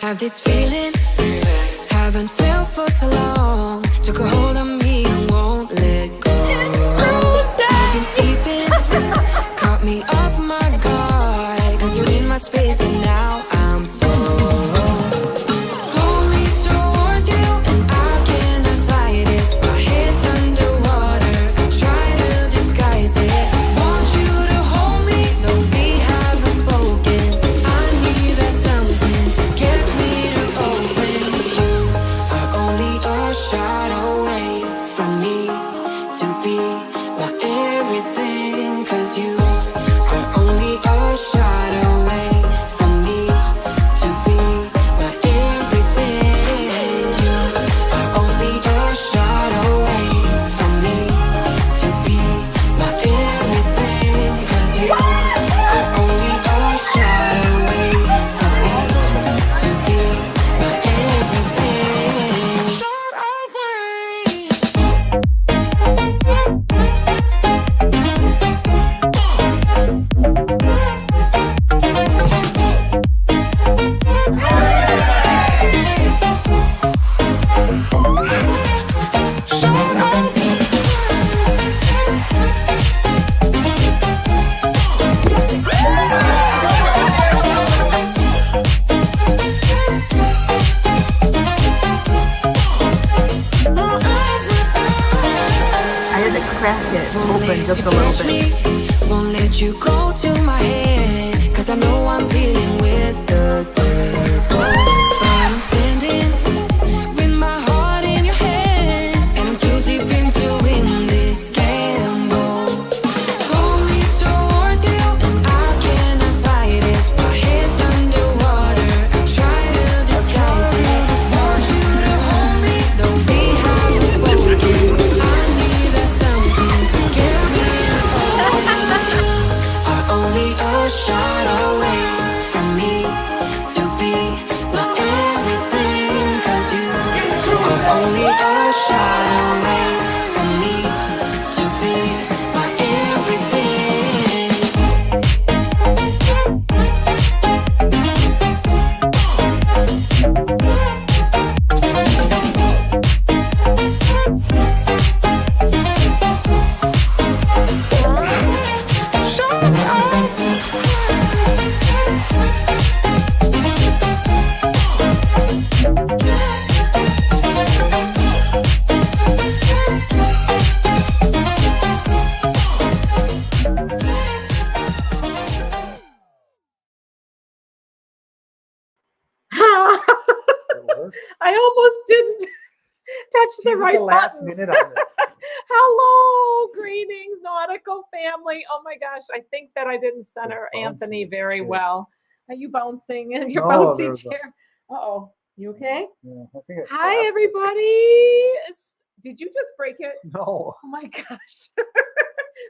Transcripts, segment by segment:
Have this feeling, haven't felt for so long. Took a hold of me and won't let go. I've been sleeping, caught me off my guard. Cause you're in my space and now I'm so pull me towards you and I cannot fight it. My head's underwater, I try to disguise it. Want you to hold me, though we haven't spoken. I need that something to get me to open. You are only a shot away from me to be my everything. Cause you are only a shot away from me to be my everything. You are only a shot away from me to be my everything. Cause you are only a shot away from me to be my everything. Shot away. I had to crack it open just a little bit. Won't let you go to my head. Cause I know I'm dealing with the devil. But I'm standing with my heart in your hand. And I'm too deep into win this gamble. Pull me towards you and I cannot fight it. My head's underwater, I try to disguise it. Want you to hold me, though we haven't spoken. I need that something to get me to are only a shot away from me to be my everything. Cause you are only a shot away from me to be my everything. I almost didn't touch the right the last button. minute on this. Hello, greetings, nautical family. Oh my gosh, I think that I didn't center You're Anthony bouncing, very it's good. well. Are you bouncing in your No, bouncy there's a- chair? Uh-oh, you okay? Yeah, I think it Hi, collapsed. everybody. Did you just break it? No. Oh my gosh.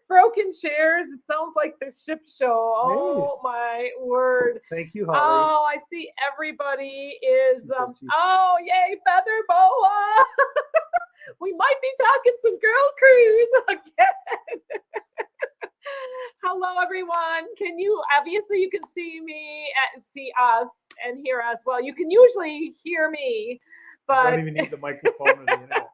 Broken chairs. It sounds like the ship show. Oh my word. Thank you, Holly. Oh, I see everybody is. She's so cheeky. Oh, yay, Feather Boa. We might be talking some girl cruise again. Hello, everyone. Can you, obviously, you can see me and see us and hear us. Well, you can usually hear me, but. Don't even need the microphone or the internet.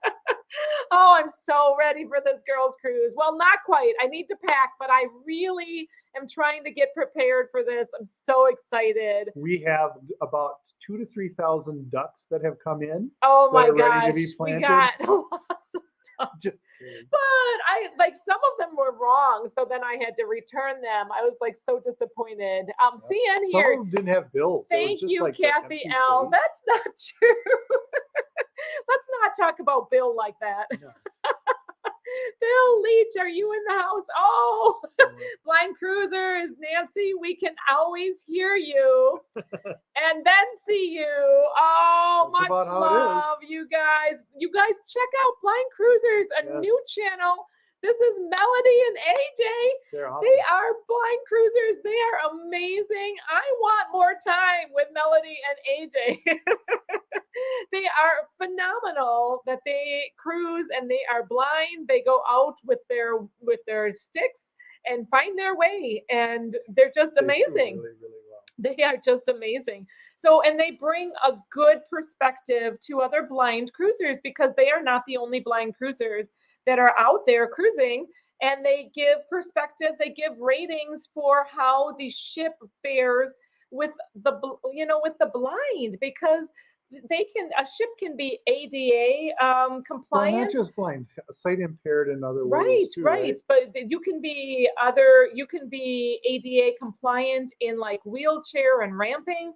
Oh, I'm so ready for this girls' cruise. Well, not quite. I need to pack, but I really am trying to get prepared for this. I'm so excited. We have about 2,000 to 3,000 ducks that have come in. Oh my That are ready gosh. to be We planted. got lots of ducks. Just kidding. But I like some of them were wrong, so then I had to return them. I was like so disappointed. CN Some here. of them didn't have bills. It was Thank just you, like the Kathy empty L. face. That's not true. Let's not talk about Bill like that. No. Bill Leach, are you in the house? Oh, Yeah. Blind Cruiser is Nancy. We can always hear you and then see you. Oh, That's much about how it is. love, you guys. You guys check out Blind Cruisers, a Yes. new channel. This is Melody and AJ. They're awesome. They are Blind Cruisers. They are amazing. I want more time with Melody and AJ. They are phenomenal that they cruise and they are blind. They go out with their sticks and find their way, and they're just They do amazing. really, really well. They are just amazing. So, and they bring a good perspective to other blind cruisers because they are not the only blind cruisers that are out there cruising. And they give perspectives, they give ratings for how the ship fares with with the blind because a ship can be ADA Well, not compliant. just blind, sight impaired in other Right, ways too, right. right? But you can be ADA compliant in like wheelchair and ramping,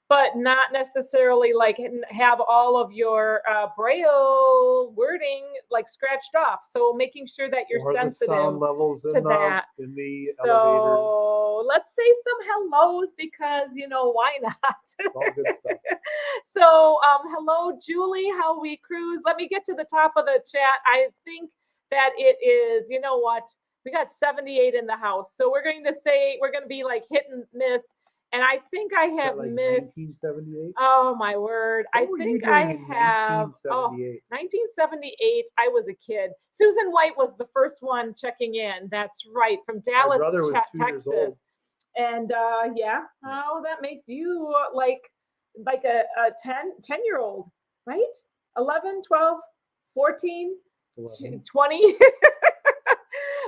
but not necessarily like have all of your braille wording like scratched off. So making sure that you're Or the sensitive sound levels to that. in the elevators. So let's say some hellos because why not? All good stuff. So hello Julie, how we cruise. Let me get to the top of the chat. I think that it is, you know what? We got 78 in the house. So we're going to be like hit and miss. And I think I Is that have like missed. 1978? Oh my word. What I were you think doing I in have 1978? 1978. I was a kid. Susan White was the first one checking in. That's right. From My Dallas, brother was 2 years Texas. old. And yeah, oh, that makes you like a 10-year-old, right? 11, 12, 14, 11. 20.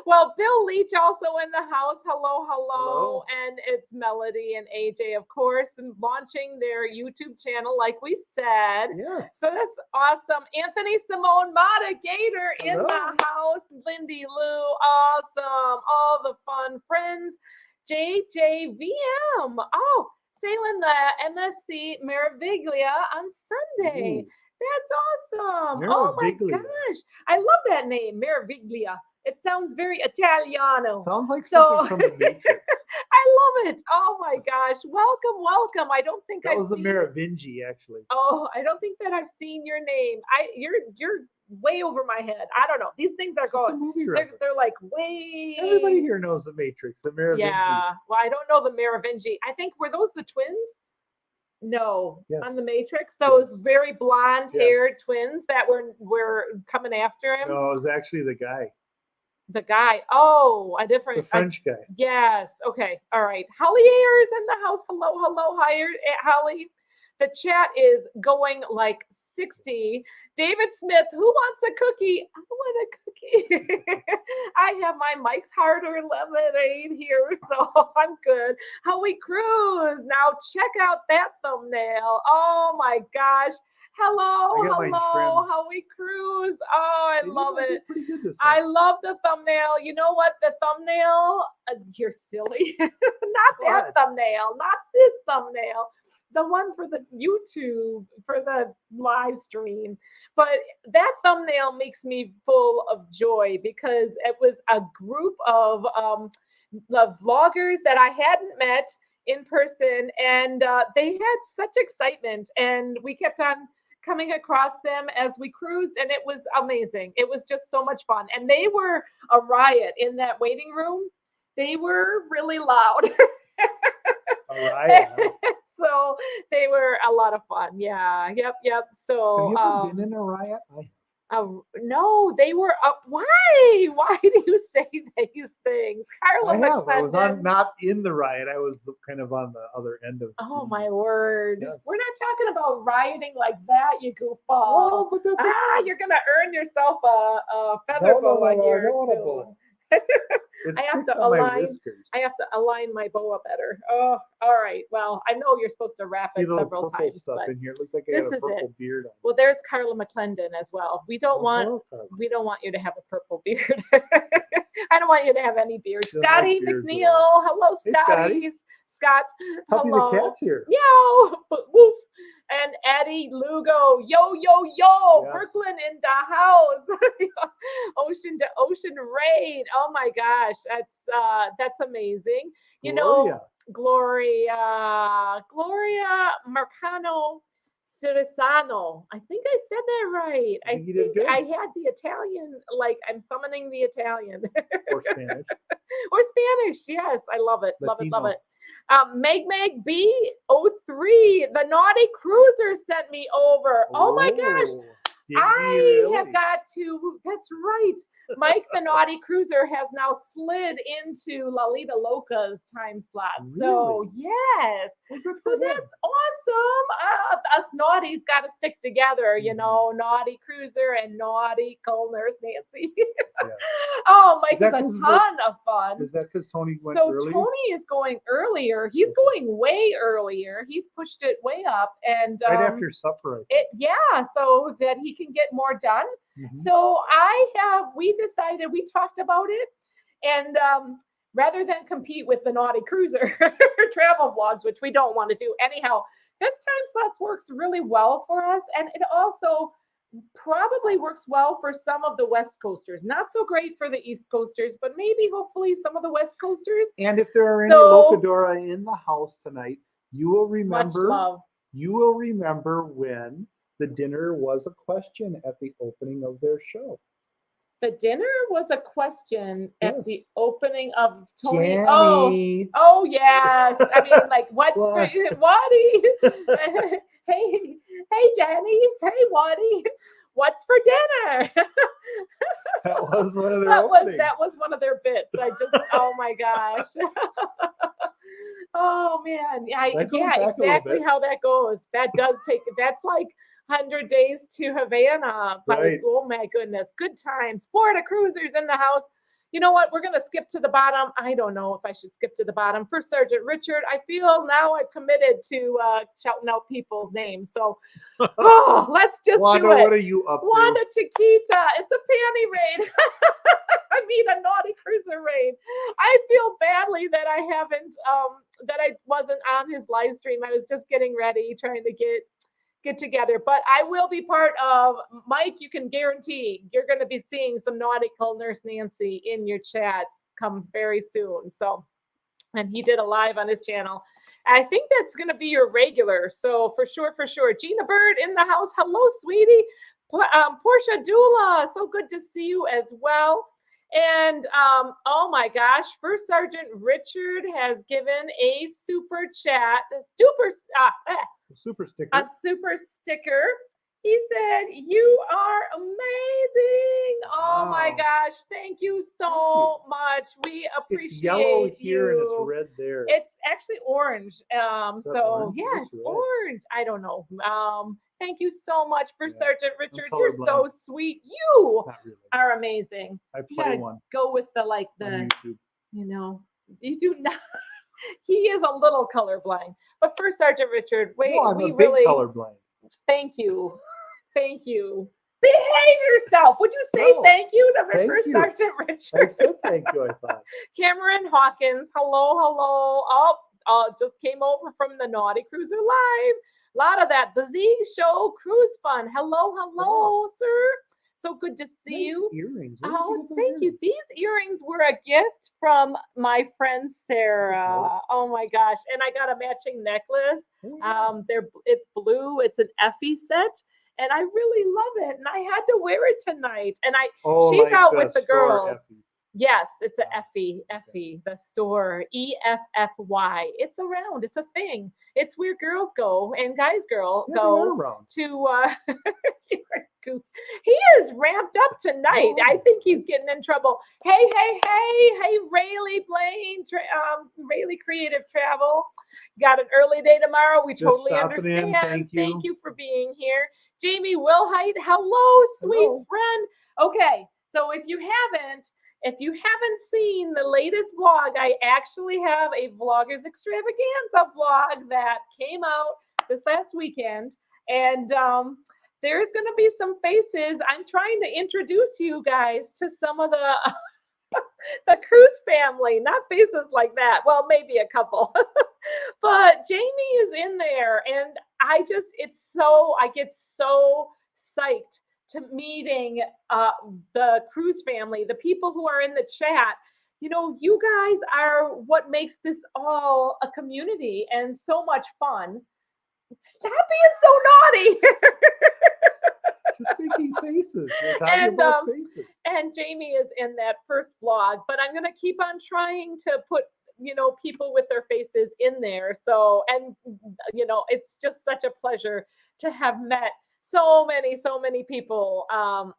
Well, Bill Leach also in the house. Hello, hello. Hello. And it's Melody and AJ, of course, and launching their YouTube channel, like we said. Yes. So that's awesome. Anthony Simone Mata Gator in Hello. the house. Lindy Lou, awesome. All the fun friends. JJVM. Oh, sailing the MSC Meraviglia on Sunday. Ooh. That's awesome. Oh my Meraviglia. gosh. I love that name, Meraviglia. It sounds very Italiano. Sounds like So- something from the Matrix. I love it. Oh my gosh. Welcome, welcome. I don't think That I've was the seen Merovingi, actually. Oh, I don't think that I've seen your name. You're way over my head. I don't know. These things are Just a going. movie They're, reference. they're like way. Everybody here knows the Matrix, the Merovingi. Yeah. Well, I don't know the Merovingi. I think were those the twins? No, on the Yes. Matrix, those Yes. very blonde-haired Yes. twins that were coming after him. No, it was actually the guy, The guy. Oh, a the different. French guy. Yes. Okay. All right. Holly Ayers in the house. Hello, hello, Holly. The chat is going like 60. David Smith, who wants a cookie? I want a cookie. I have my Mike's Harder lemonade here, so I'm good. How we cruise. Now check out that thumbnail. Oh my gosh. Hello, I got mine hello, trimmed. how we cruise. Oh, I They did- love they it. did pretty good this I time. love the thumbnail. You know what? The thumbnail, you're silly. Not that What? thumbnail, not this thumbnail. The one for the YouTube, for the live stream. But that thumbnail makes me full of joy because it was a group of vloggers that I hadn't met in person, and they had such excitement, and we kept on coming across them as we cruised, and it was amazing. It was just so much fun, and they were a riot in that waiting room. They were really loud. All right. So they were a lot of fun. Yeah. Yep. Yep. So Have you ever been in a riot? no, they were. Why? Why do you say these things, Carla I have. I was McClendon? not in the riot. I was kind of on the other end of. Oh the- my word! Yes. We're not talking about rioting like that, you goofball. Well, but that's You're gonna earn yourself a feather boa I here don't want a soon. boa. It I have sticks to on my align- whiskers. I have to align my boa better. Oh, all right. Well, I know you're supposed to wrap See it the little several purple times, stuff but in here. It looks like I this got a is it. purple beard on. well, there's Carla McClendon as well. We don't want Oh, okay. we don't want you to have a purple beard. I don't want you to have any beard. She doesn't like Scotty beards at McNeil. Hello, Hey, Scotty. Scott. Puppy Hello. the cat's here. Yo, woof. And Eddie Lugo, yo, yo, yo, Yes. Brooklyn in the house. Ocean to ocean raid. Oh my gosh, that's amazing. You know, Gloria. Gloria Marcano Cirisano. I think I said that right. I think you did good. I had the Italian, like I'm summoning the Italian. Or Spanish. Or Spanish. Yes, I love it. Love it. Love Latino. it. Meg B03, the Naughty Cruiser sent me over. Oh my gosh. Did he I really? have got to, that's right. Mike the Naughty Cruiser has now slid into Lalita Loca's time slot. So Really? yes. Well, good So for him. that's awesome. Us naughties got to stick together, you Mhm. know, Naughty Cruiser and Naughty Nurse Nancy. Yes. Oh, Mike that is 'cause a of ton of fun. Is that because Tony went So early? Tony is going earlier. He's Okay. going way earlier. He's pushed it way up, and Right after supper, I think. yeah, so that he can get more done. Mhm. So we decided, we talked about it, and rather than compete with the Naughty Cruiser travel vlogs, which we don't want to do anyhow, this time slots works really well for us, and it also probably works well for some of the West Coasters. Not so great for the East Coasters, but maybe hopefully some of the West Coasters. And if there are any So- Locadora in the house tonight, you will Much remember. love. You will remember when the dinner was a question at the opening of their show. The dinner was a question at the Yes. opening of Tony. Jenny. Oh yes. I mean, like, what's for What? Waddy? hey Jenny. Hey Waddy. What's for dinner? That was one of their that was openings. that was one of their bits. I just, oh my gosh. Oh man. That goes Yeah, back a little exactly bit. how that goes. That does take, that's like 100 Days to Havana. Right. Oh my goodness. Good times. Florida Cruisers in the house. You know what? We're going to skip to the bottom. I don't know if I should skip to the bottom. For Sergeant Richard, I feel now I've committed to shouting out people's names. So let's just Wanda, do it. what are you up to? Wanda Chiquita. It's a panty raid. I mean, a Naughty Cruiser raid. I feel badly that I haven't, that I wasn't on his live stream. I was just getting ready, trying to get together. But I will be part of, Mike, you can guarantee you're going to be seeing some Nautical Nurse Nancy in your chats comes very soon. So, and he did a live on his channel. I think that's going to be your regular. So for sure. Gina Bird in the house. Hello, sweetie. Portia Dula. So good to see you as well. And oh my gosh, First Sergeant Richard has given a super chat, Super sticker. a super sticker. He said, "You are amazing." Oh my Wow. gosh, thank you so much. We appreciate It's yellow here and it's you. red there. It's actually orange. that So orange? yeah, It's it's red. orange. I don't know. Thank you so much for Yeah, Sergeant Richard. You're so colorblind. sweet. You Not really. are amazing. I You play gotta one go with the on the, YouTube. you know, you do not. He is a little colorblind. But for Sergeant Richard, No, I'm we a big really colorblind. thank you. Thank you. Behave yourself. Would you say No, thank you to thank First you. Sergeant I Richard? said thank you, I thought. Cameron Hawkins, hello. Just came over from the Naughty Cruiser Live. A lot of that. The Z Show Cruise Fun. Hello, sir. So good to see Nice you. earrings. Where did Oh, you get those thank you. earrings? These earrings were a gift from my friend Sarah. nice. Oh my gosh. And I got a matching necklace. Oh, yeah. It's blue. It's an Effie set. And I really love it. And I had to wear it tonight. And Oh, she's like out with the store girls. Effie. yes, it's a Ah, Effie, the store, EFFY. It's around. It's a thing. It's where girls go and guys Yeah, they are go around. to you're a goof. He is ramped up tonight. I Oh, think he's getting in trouble. Hey, Rayleigh Blaine, Rayleigh Creative Travel. Got an early day tomorrow. We Just totally stopping in. understand. Thank you. for being here. Jamie Wilhite, hello, sweet Hello. friend. Okay, so if you haven't seen the latest vlog, I actually have a Vloggers Extravaganza vlog that came out this last weekend. And there's going to be some faces. I'm trying to introduce you guys to some of the the Cruise family, not faces like that. Well, maybe a couple. But Jamie is in there, and I get so psyched to meeting the Cruise family, the people who are in the chat. You know, you guys are what makes this all a community and so much fun. Stop being so naughty. Just making faces. We're talking And, about faces. And Jamie is in that first vlog, but I'm going to keep on trying to put, people with their faces in there. So, and, it's just such a pleasure to have met So many people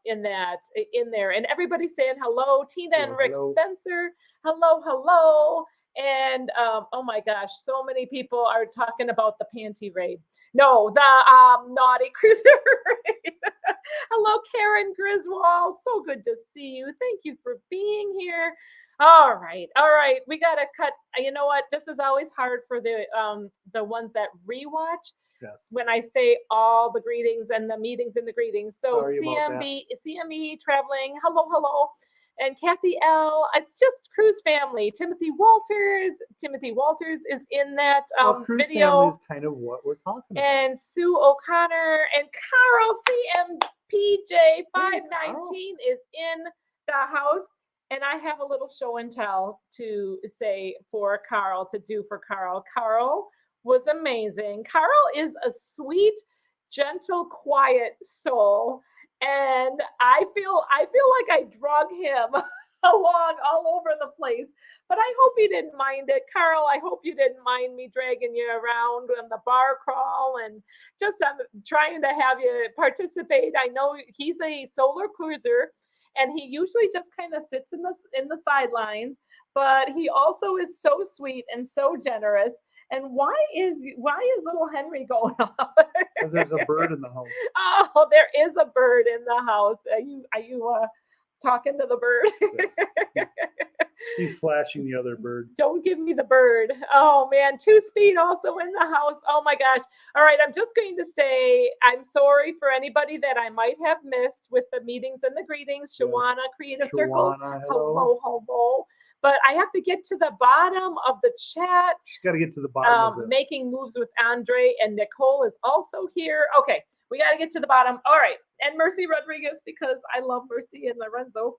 in there, and everybody's saying hello. Tina and Hello, Rick hello. Spencer, hello. And oh my gosh, so many people are talking about the panty raid. No, the naughty cruiser raid. Hello, Karen Griswold. So good to see you. Thank you for being here. All right. We gotta cut. You know what? This is always hard for the ones that rewatch Yes. when I say all the greetings and the meetings and the greetings. So Sorry about that. CME traveling. Hello. And Kathy L. It's just Cruise family. Timothy Walters is in that Well, Cruise video. family is kind of what we're talking about. And Sue O'Connor and Carl CMPJ 519 is in the house. And I have a little show and tell to say for Carl, to do for Carl. Carl was amazing. Carl is a sweet, gentle, quiet soul. And I feel like I drug him along all over the place. But I hope you didn't mind it. Carl, I hope you didn't mind me dragging you around on the bar crawl and just trying to have you participate. I know he's a solar cruiser and he usually just kind of sits in the sidelines, but he also is so sweet and so generous. And why is little Henry going off? Because there's a bird in the house. Oh, there is a bird in the house. Are you talking to the bird? Yes. He's flashing the other bird. Don't give me the bird. Oh man, Two Speed also in the house. Oh my gosh. All right, I'm just going to say I'm sorry for anybody that I might have missed with the meetings and the greetings. Yeah. Shawana, Creative Circle. Shawana, hello. Hello. But I have to get to the bottom of the chat. She's got to get to the bottom of this. Making moves with Andre and Nicole is also here. Okay, we got to get to the bottom. All right, and Mercy Rodriguez, because I love Mercy and Lorenzo.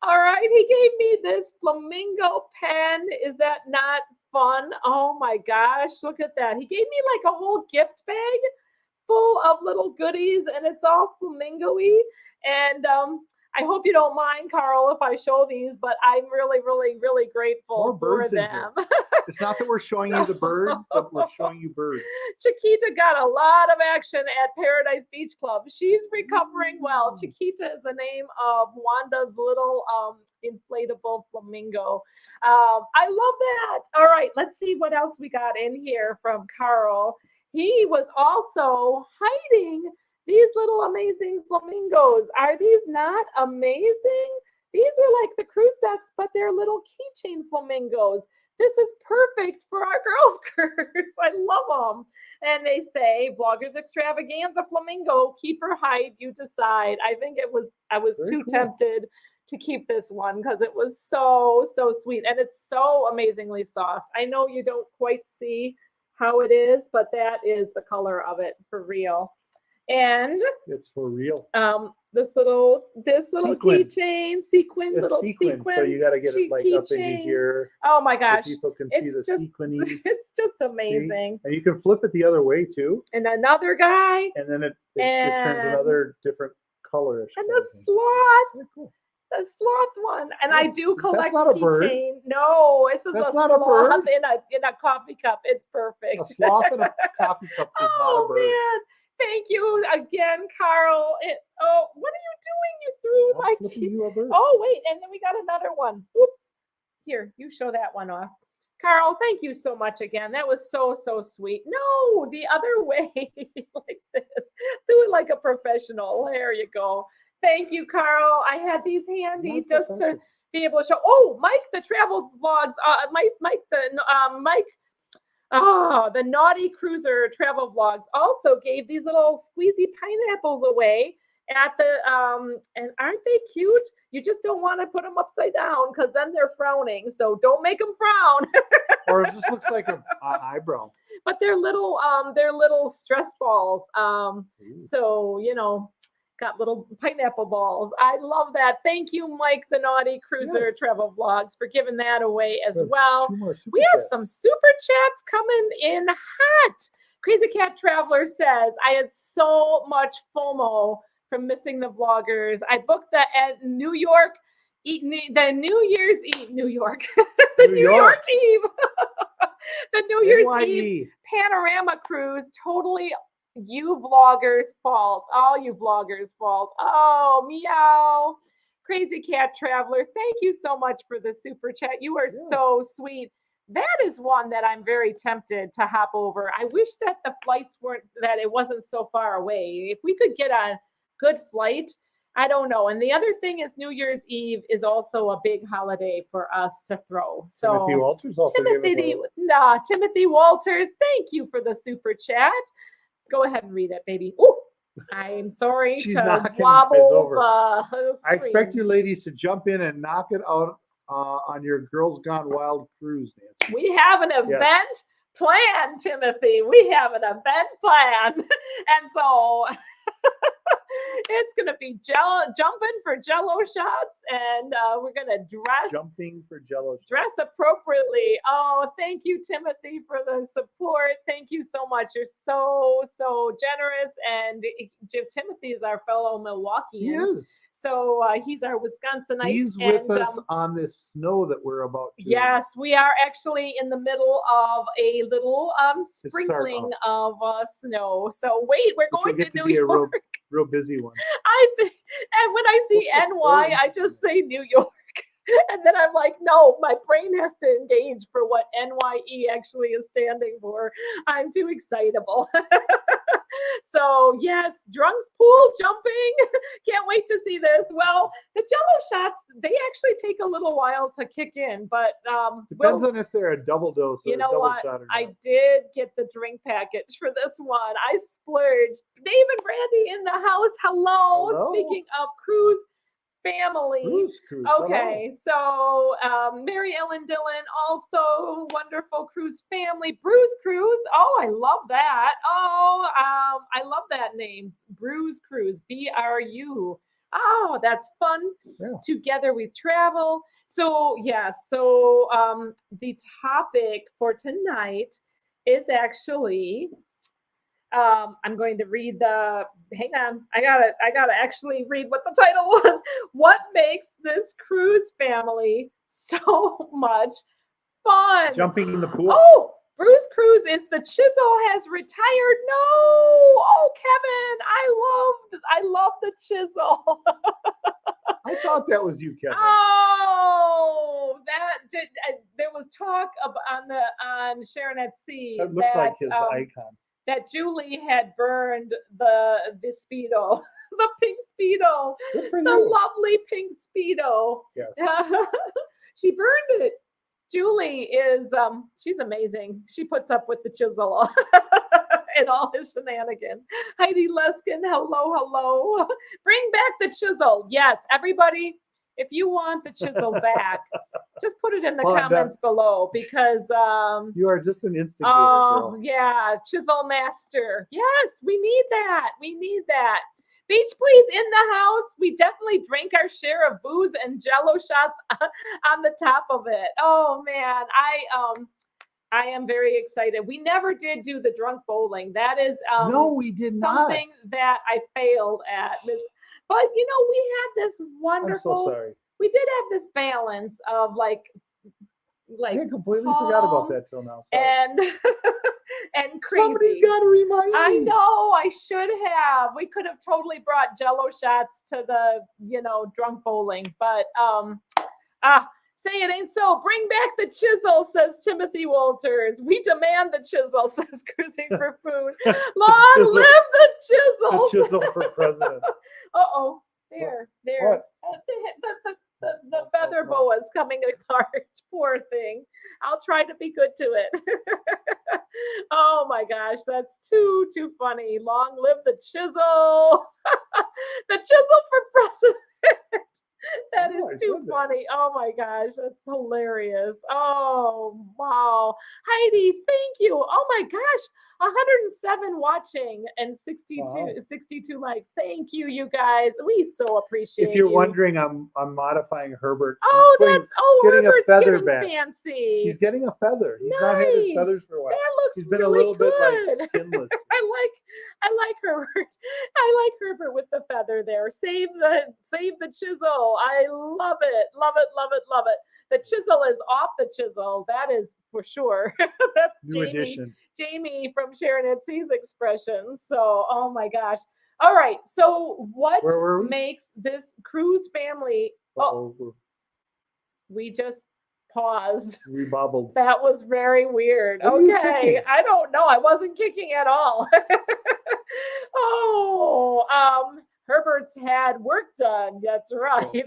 All right, he gave me this flamingo pen. Is that not fun? Oh my gosh, look at that. He gave me like a whole gift bag full of little goodies, and it's all flamingo-y. And I hope you don't mind, Carl, if I show these, but I'm really More grateful for birds in here. them. It's not that we're showing you the bird, but we're showing you birds. Chiquita got a lot of action at Paradise Beach Club. She's recovering well. Chiquita is the name of Wanda's little inflatable flamingo. I love that. All right, let's see what else we got in here from Carl. He was also hiding these little amazing flamingos. Are these not amazing? These are like the cruise ducks, but they're little keychain flamingos. This is perfect for our girls' cruise. I love them. And they say, Vloggers Extravaganza Flamingo, keep or hide, you decide. I think I was Very too cool. tempted to keep this one because it was so sweet. And it's so amazingly soft. I know you don't quite see how it is, but that is the color of it for real. And It's for real. this little Sequin. keychain, sequin, It's little sequin, sequin. so you got to get it like up into keychain. here Oh my so gosh. people can see the It's just sequiny. It's just amazing. And you can flip it the other way too, And another guy, and then it turns And- another different color. and the sloth, Very cool. the sloth one. And I That's- do that's collect not a bird. keychain. No, it's just That's a not a sloth bird. in a coffee cup. It's perfect. A sloth in a coffee cup is not Oh a bird. man. Thank you again, Carl. What are you doing? You threw my I'm flipping you a bird. Oh, wait, and then we got another one. Oops. Here, you show that one off. Carl, thank you so much again. That was so sweet. No, the other way, like this. Do it like a professional. There you go. Thank you, Carl. I had these handy Not just to professional. be able to show. Oh, Mike, the travel vlogs. The Naughty Cruiser travel vlogs also gave these little squeezy pineapples away at the and aren't they cute? You just don't want to put them upside down because then they're frowning. So don't make them frown. Or it just looks like an eyebrow. But they're little stress balls. Ooh. So got little pineapple balls. I love that. Thank you, Mike, the Naughty Cruiser Yes. travel vlogs, for giving that away as There's well. 2 more super We have chats. some super chats coming in hot. Crazy Cat Traveler says, I had so much FOMO from missing the vloggers. I booked the New York, the New Year's Eve, New York, the New New York York. Eve, the New Year's Eve NYE. panorama cruise. Totally You vloggers' fault. All you vloggers' fault. Oh, meow. Crazy Cat Traveler, thank you so much for the super chat. You are so Yes. sweet. That is one that I'm very tempted to hop over. I wish that the flights weren't, that it wasn't so far away. If we could get a good flight, I don't know. And the other thing is, New Year's Eve is also a big holiday for us to throw. Timothy So, Walters also gave us Timothy, a Timothy Walters, thank you for the super chat. Go ahead and read it, baby. Oh, I'm sorry She's to knocking his wobble over. the I expect you screen. ladies to jump in and knock it out on your Girls Gone Wild cruise, Nancy. We have an event planned, Timothy. We have an event planned. And so it's going to be jumping for Jello shots, and we're going to Jumping for Jello. dress appropriately. Oh, thank you, Timothy, for the support. Thank you so much. You're so generous. And Timothy is our fellow He Milwaukeean. is. So he's our Wisconsinite. He's with and, us on this snow that we're about to. Yes, we are actually in the middle of a little It's sprinkling start of snow. So wait, we're Which will going get to to New be a York. real busy one. I think, and when I see What's the NY, third? I just say New York. And then I'm like, no, my brain has to engage for what NYE actually is standing for. I'm too excitable. So yes, drunks pool jumping. Can't wait to see this. Well, the Jello shots, they actually take a little while to kick in, but Depends on if they're a double dose or you a know double what? shot or not. I did get the drink package for this one. I splurged. Dave and Brandy in the house. Hello. Hello. Speaking of cruise family. Cruise. Okay, so Mary Ellen Dillon, also wonderful cruise family. Bruce Cruise. Oh, I love that. Oh, I love that name. Bruce Cruise. BRU. Oh, that's fun. Yeah. Together we travel. So yes, so the topic for tonight is actually I'm going to read the, hang on, I gotta actually read what the title was. What makes this cruise family so much fun? Jumping in the pool. Oh, Bruce Cruz is the chisel has retired. No, oh Kevin, I love the chisel. I thought that was you, Kevin. Oh, that did. There was talk on Sharon at Sea That looked like his icon. that Julie had burned the Speedo, the pink Speedo, Good for the you. lovely pink Speedo. Yes. She burned it. Julie is she's amazing. She puts up with the chisel and all his shenanigans. Heidi Luskin, hello. Bring back the chisel. Yes, everybody, if you want the chisel back, just put it in the Well, I'm comments below because You are just an instigator, oh girl. yeah, chisel master. Yes, we need that. We need that. Beach Please in the house. We definitely drank our share of booze and Jello shots on the top of it. Oh man, I am very excited. We never did do the drunk bowling. That is No, we did not. something that I failed at. But you know, we had this I'm wonderful. so sorry. We did have this balance of like I completely forgot about that till now. Sorry. and and crazy. Somebody's got to remind me. I know, I should have. We could have totally brought Jello shots to the, drunk bowling, but say it ain't so. Bring back the chisel, says Timothy Walters. We demand the chisel, says Cruising for Food. Long chisel. live the chisel. The chisel for president. Uh-oh, there. What? The feather boa is coming apart. Poor thing. I'll try to be good to it. Oh my gosh, that's too funny. Long live the chisel. The chisel for president. That is Oh, I too said that. funny. Oh my gosh, that's hilarious. Oh wow. Heidi, thank you. Oh my gosh. 107 watching and 62 Wow. 62 likes. Thank you, you guys. We so appreciate If you're you. wondering, I'm modifying Herbert. Oh, He's putting- getting a Herbert's feather getting back. fancy. He's getting a feather. He's not had his Nice. feathers for a while. That looks He's been really a little good. bit like skinless. I like Herbert. I like Herbert with the feather there. Save the chisel. I love it. Love it. The chisel is off the chisel. That is for sure. That's New Jamie. edition. Jamie from Sharon at Seas Expressions. So, oh my gosh. All right. So, what Where were we? makes this cruise family? Oh, Uh-oh, we just paused. we bobbled. That was very weird. What are you Okay. kicking? I don't know. I wasn't kicking at all. Herbert's had work done. That's right.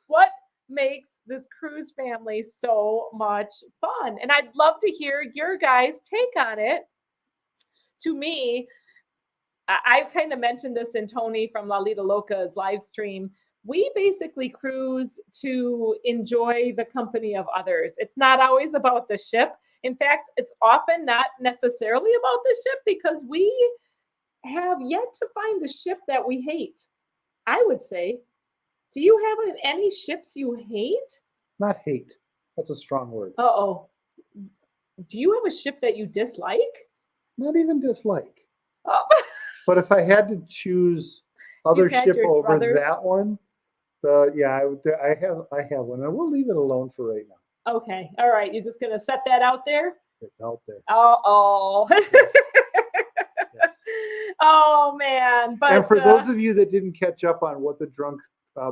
What makes this cruise family so much fun? And I'd love to hear your guys' take on it. To me, I kind of mentioned this in Tony from La Lita Loca's live stream. We basically cruise to enjoy the company of others. It's not always about the ship. In fact, it's often not necessarily about the ship because we have yet to find the ship that we hate. I would say, do you have any ships you hate? Not hate. That's a strong word. Uh-oh. Do you have a ship that you dislike? Not even dislike. Oh. But if I had to choose other had ship your over druthers? that one, yeah, I have one, and we'll leave it alone for right now. Okay. All right. You're just going to set that out there? It's out there. Uh-oh. Yes. Oh, man. But And for those of you that didn't catch up on what the drunk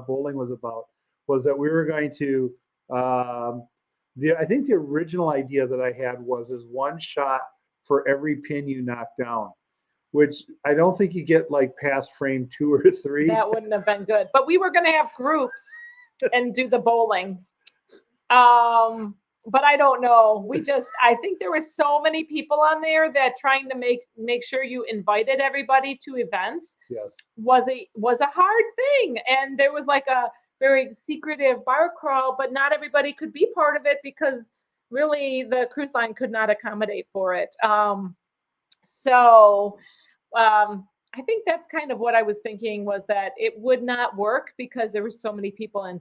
bowling was about, was that we were going to I think the original idea that I had was is one shot for every pin you knock down, which I don't think you get like past frame 2 or 3. that wouldn't have been good. But we were going to have groups and do the bowling. But I don't know. I think there were so many people on there that trying to make sure you invited everybody to events Yes. was a hard thing. And there was like a very secretive bar crawl, but not everybody could be part of it because really the cruise line could not accommodate for it. I think that's kind of what I was thinking was that it would not work because there were so many people and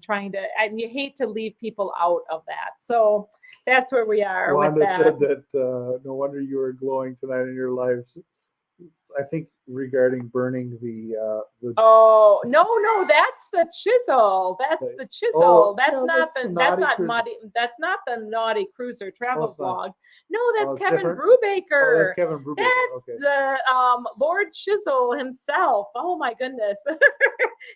you hate to leave people out of that. So that's where we are with Wanda that. said that no wonder you were glowing tonight in your life. I think regarding burning the Oh, no, that's the chisel. That's Okay. the chisel. Oh, That's no, not that's the the that's naughty not cruiser. naughty that's not the naughty cruiser travel it's not. vlog. No, that's it's Kevin different? Brubaker. Oh, that's Kevin Brubaker. That's Okay. the Lord Chisel himself. Oh my goodness.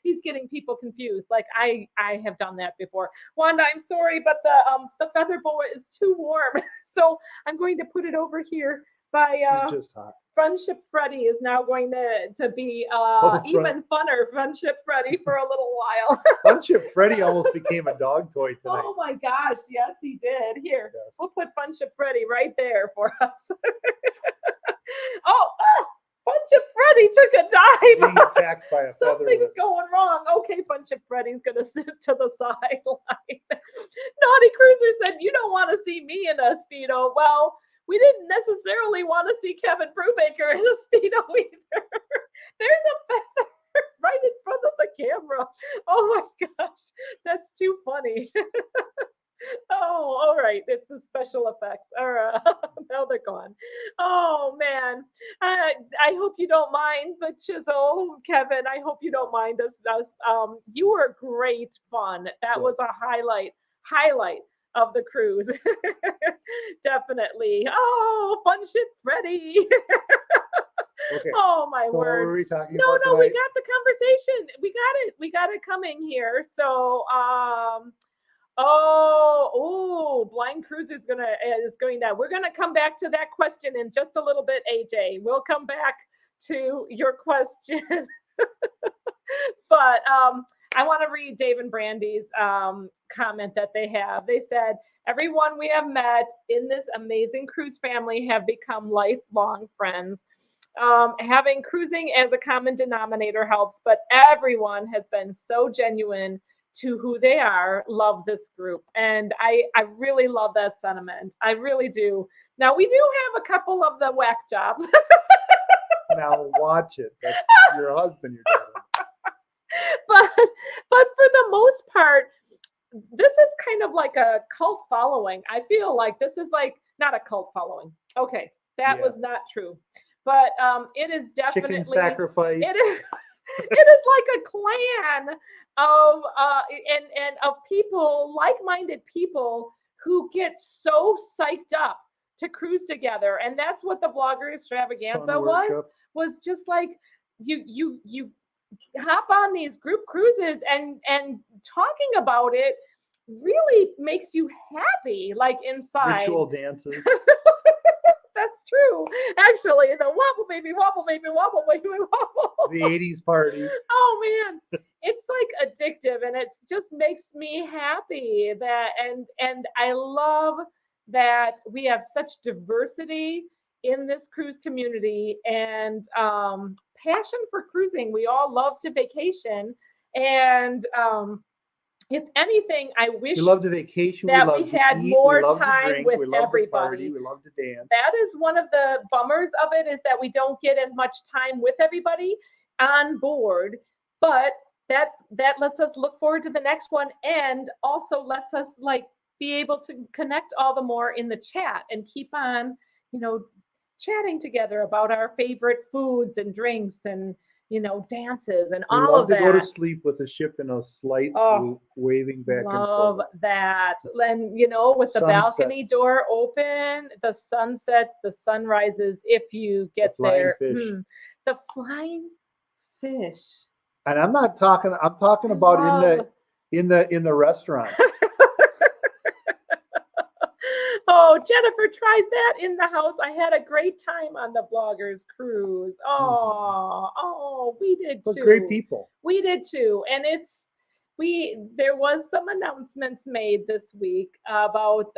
He's getting people confused. Like I have done that before. Wanda, I'm sorry, but the feather boa is too warm. So I'm going to put it over here by She's just hot. Friendship Freddy is now going to be Fred- even funner. Friendship Freddy for a little while. Funship Freddy almost became a dog toy tonight. Oh my gosh, yes, he did. Here, Yes. we'll put Funship Freddy right there for us. Funship Freddy took a Being dive. attacked by a feather. Something's going wrong. Okay, Funship Freddy's gonna sit to the sideline. Naughty Cruiser said, "You don't want to see me in a Speedo." Well, we didn't necessarily want to see Kevin Brubaker in a Speedo either. There's a feather right in front of the camera. Oh my gosh, that's too funny. Oh, all right. It's the special effects. All right. Now they're gone. Oh man. I hope you don't mind the chisel, Kevin. I hope you don't mind us. You were great fun. That was a highlight of the cruise. Definitely. Oh, Funship Freddy. Okay. Oh my So what word. were we talking No, about we tonight? got the conversation. We got it coming here. So, Blind Cruiser is going down. We're gonna come back to that question in just a little bit, AJ. We'll come back to your question. But I want to read Dave and Brandy's comment that they have. They said, "Everyone we have met in this amazing cruise family have become lifelong friends. Having cruising as a common denominator helps, but everyone has been so genuine to who they are. Love this group." And I really love that sentiment. I really do. Now, we do have a couple of the whack jobs. Now watch it. That's your husband you're talking about. but for the most part, this is kind of like a cult following. I feel like this is like not a cult following. Okay, that Yeah. was not true. But it is definitely Chicken sacrifice. It is it is like a clan of and of people, like-minded people who get so psyched up to cruise together. And that's what the Vlogger Extravaganza Sun worship. was just like you hop on these group cruises and talking about it really makes you happy, like inside. Ritual dances. That's true. Actually, the wobble baby, wobble baby, wobble baby, wobble. The 80s party. Oh man, it's like addictive, and it just makes me happy that and I love that we have such diversity in this cruise community and passion for cruising. We all love to vacation, and if anything, I wish We love to vacation. that we we love to had eat, more we love to time drink, with we love to party, everybody. we love to dance. that is one of the bummers of it, is that we don't get as much time with everybody on board, but that lets us look forward to the next one, and also lets us like be able to connect all the more in the chat and keep on, chatting together about our favorite foods and drinks and dances and We all love of to go to that. sleep with the ship in a slight Oh, waving back Love and forth. that. And with the balcony Sunsets. door open, the sunsets, the sunrises, if you get flying there. fish. The flying fish. And I'm talking I about love- in the restaurants. Oh, Jennifer tries that in the house. I had a great time on the Vloggers cruise. Oh, we did But too. great people. We did too. And there was some announcements made this week about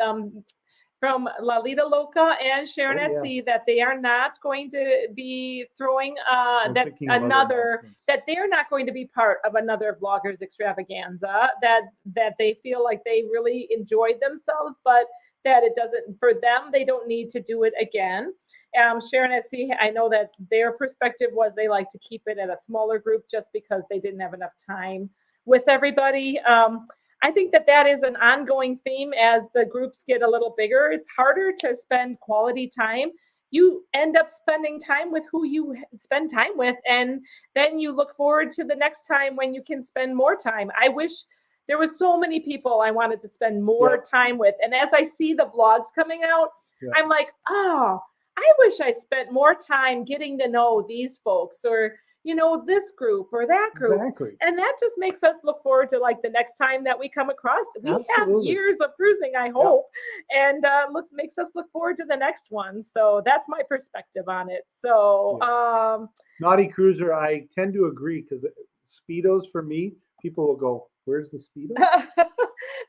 from Lalita Loca and Sharon Oh, at yeah. Sea that they are not going to be throwing I'm that thinking of other another announcements. that they're not going to be part of another Vloggers Extravaganza, that they feel like they really enjoyed themselves, but that it doesn't, for them, they don't need to do it again. Sharon at Sea, I know that their perspective was they like to keep it at a smaller group just because they didn't have enough time with everybody. I think that is an ongoing theme as the groups get a little bigger. It's harder to spend quality time. You end up spending time with who you spend time with, and then you look forward to the next time when you can spend more time. I wish there was so many people I wanted to spend more Yep. time with. And as I see the vlogs coming out, Yeah. I'm like, oh, I wish I spent more time getting to know these folks, or, this group or that group. Exactly. And that just makes us look forward to like the next time that we come across. We have Absolutely. years of cruising, I hope, and makes us look forward to the next one. So that's my perspective on it. So Naughty Cruiser, I tend to agree, because Speedos for me, people will go, "Where's the Speedo?"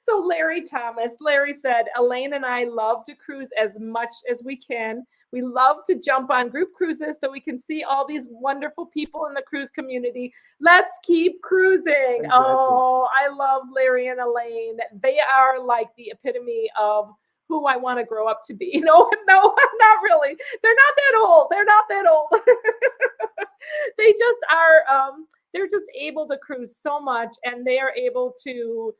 So Larry said, Elaine and I love to cruise as much as we can. We love to jump on group cruises so we can see all these wonderful people in the cruise community. Let's keep cruising. Exactly. Oh, I love Larry and Elaine. They are like the epitome of who I want to grow up to be. No, not really. They're not that old. They just are, they're just able to cruise so much, and they are able to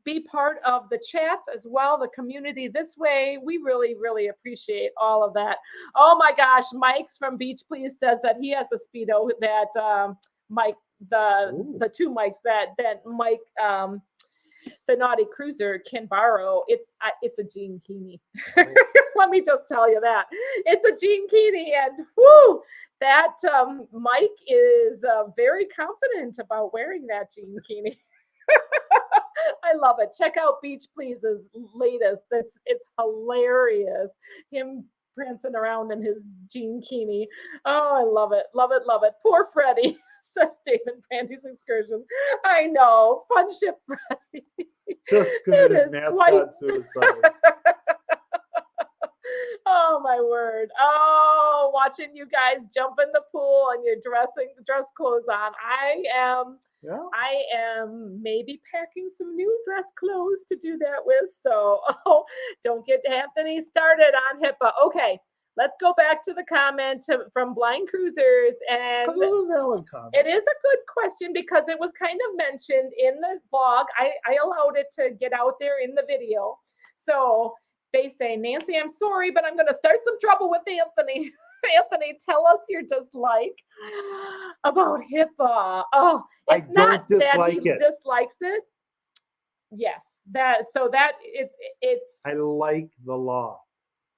be part of the chats as well, the community this way. We really, really appreciate all of that. Oh my gosh, Mike's from Beach Please says that he has a Speedo that Mike, the two Mikes that Mike, the Naughty Cruiser can borrow. It's a Jean Keeney. Let me just tell you that. It's a Jean Keeney, and whoo, that Mike is very confident about wearing that Jean Keeney. I love it. Check out Beach Please's latest. It's hilarious. Him prancing around in his Jean Keeney. Oh, I love it. Love it. Love it. Poor Freddie, says David Brandy's Excursion. I know. Fun ship Freddie. Just It committed is mascot quite- suicide. Oh my word. Oh, watching you guys jump in the pool and you're dress clothes on. Yeah. I am maybe packing some new dress clothes to do that with. So don't get Anthony started on HIPAA. Okay, let's go back to the comment from Blind Cruisers. And That was a valid comment. it is a good question because it was kind of mentioned in the vlog. I allowed it to get out there in the video. So they say, Nancy, I'm sorry, but I'm going to start some trouble with Anthony. Anthony, tell us your dislike about HIPAA. Oh, I it's not don't that dislike he it. dislikes it. Yes, it's I like the law.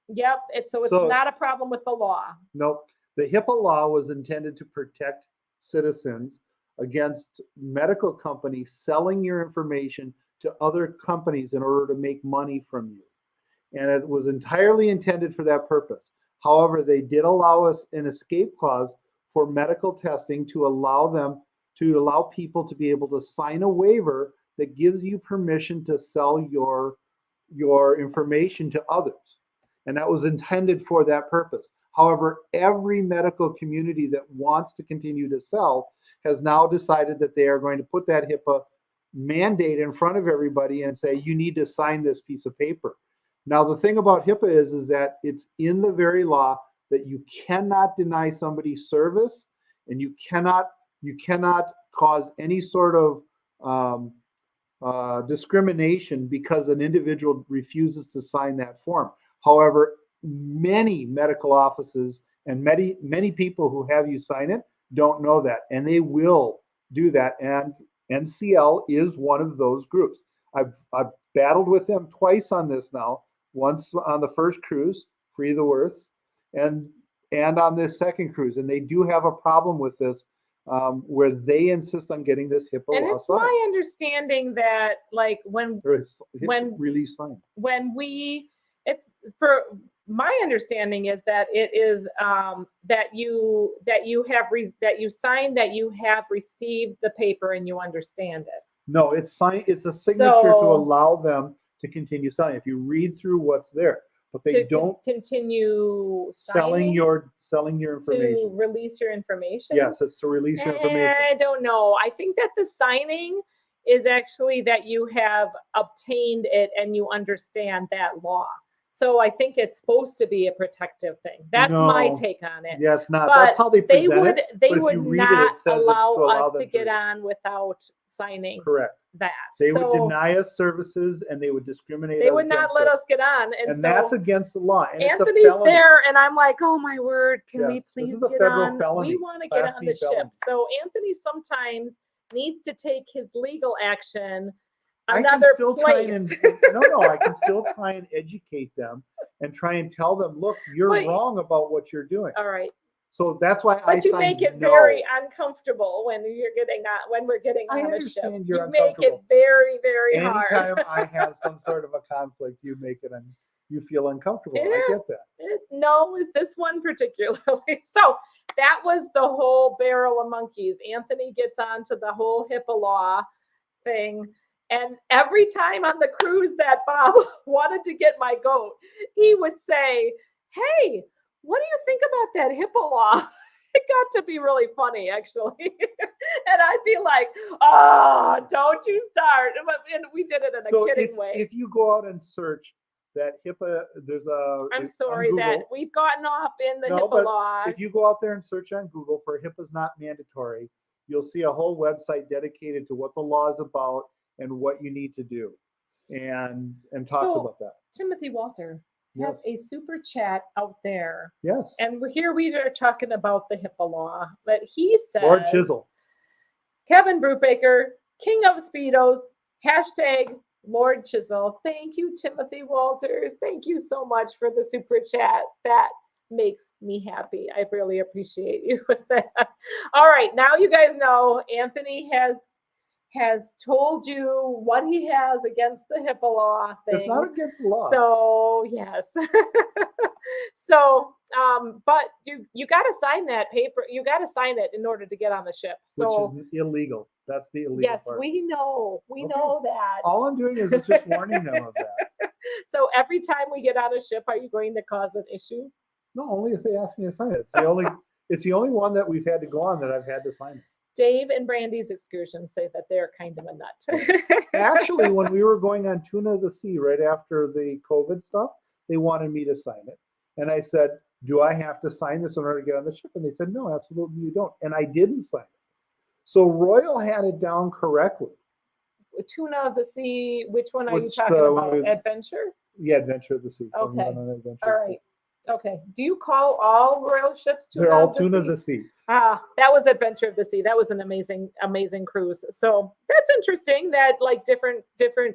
Yep. So it's So- not a problem with the law. Nope. The HIPAA law was intended to protect citizens against medical companies selling your information to other companies in order to make money from you. And it was entirely intended for that purpose. However, they did allow us an escape clause for medical testing to allow people to be able to sign a waiver that gives you permission to sell your information to others. And that was intended for that purpose. However, every medical community that wants to continue to sell has now decided that they are going to put that HIPAA mandate in front of everybody and say, you need to sign this piece of paper. Now, the thing about HIPAA is that it's in the very law that you cannot deny somebody service, and you cannot cause any sort of discrimination because an individual refuses to sign that form. However, many medical offices and many people who have you sign it don't know that, and they will do that. And NCL is one of those groups. I've battled with them twice on this now. Once on the first cruise, Free the Worths, and on this second cruise, and they do have a problem with this, where they insist on getting this HIPAA And law it's signed. my understanding that like when Or it's when- release signed. it's for my understanding is that it is that you sign that you have received the paper and you understand it. No, it's signed. It's a signature to So- allow them to continue selling. If you read through what's there, but they To don't continue selling signing your to information. release your information. Yes, it's to release your information. I don't know. I think that the signing is actually that you have obtained it and you understand that law. So I think it's supposed to be a protective thing. That's my No. take on it. Yeah, it's not. But That's how they They present would it. they but if would you read it, it not says it's to allow allow us them to to get read. on without signing Correct. that. They So would deny us services and they would discriminate. they would not against let us get on. And, And that's so against the law. And it's a Anthony's felony. there, and I'm like, oh my word, can we Yes, this please is a get federal on? felony, We want to get Class on B the ship. felony. So Anthony sometimes needs to take his legal action I can another still place. try and no, I can still try and educate them and try and tell them, look, you're But- wrong about what you're doing. All right, So that's why I but you signed make it no. very uncomfortable when we're getting I on the ship. understand you're You make it uncomfortable. very, very hard. Anytime I have some sort of a conflict, you make it you feel uncomfortable. I Yeah. get that. No, with this one particularly. So that was the whole barrel of monkeys. Anthony gets onto the whole HIPAA law thing. And every time on the cruise that Bob wanted to get my goat, he would say, hey, what do you think about that HIPAA law? It got to be really funny, actually. And I'd be like, oh, don't you start. And we did it in a So kidding way. if you go out and search that HIPAA, there's a. I'm on sorry that Google, we've gotten off in the No, HIPAA but law. if you go out there and search on Google for HIPAA's not mandatory, you'll see a whole website dedicated to what the law is about and what you need to do, and talks So- about that. Timothy Walter Yes. has a super chat out there. Yes. And here we are talking about the HIPAA law. But he says, Lord Chisel. Kevin Brubaker, King of Speedos, hashtag Lord Chisel. Thank you, Timothy Walters. Thank you so much for the super chat. That makes me happy. I really appreciate you with that. All right, now you guys know Anthony has told you what he has against the HIPAA law thing. It's not against the law. So yes. So but you got to sign that paper. You got to sign it in order to get on the ship. So which is illegal. That's the illegal yes, part. we know. We Okay. know that. All I'm doing is just warning them of that. So every time we get on a ship, are you going to cause an issue? No, only if they ask me to sign it. It's the only one that we've had to go on that I've had to sign it. Dave and Brandy's excursions say that they're kind of a nut. Actually, when we were going on Tuna of the Sea right after the COVID stuff, they wanted me to sign it. And I said, do I have to sign this in order to get on the ship? And they said, no, absolutely you don't. And I didn't sign it. So Royal had it down correctly. Tuna of the Sea, which one are you Which, talking the about? one with- Adventure? Yeah, Adventure of the Sea. Okay. Adventure All of the Sea. right. Okay. Do you call all royal ships Tuna They're all of the Tuna Sea? of the Sea. That was Adventure of the Sea. That was an amazing, amazing cruise. So that's interesting that like different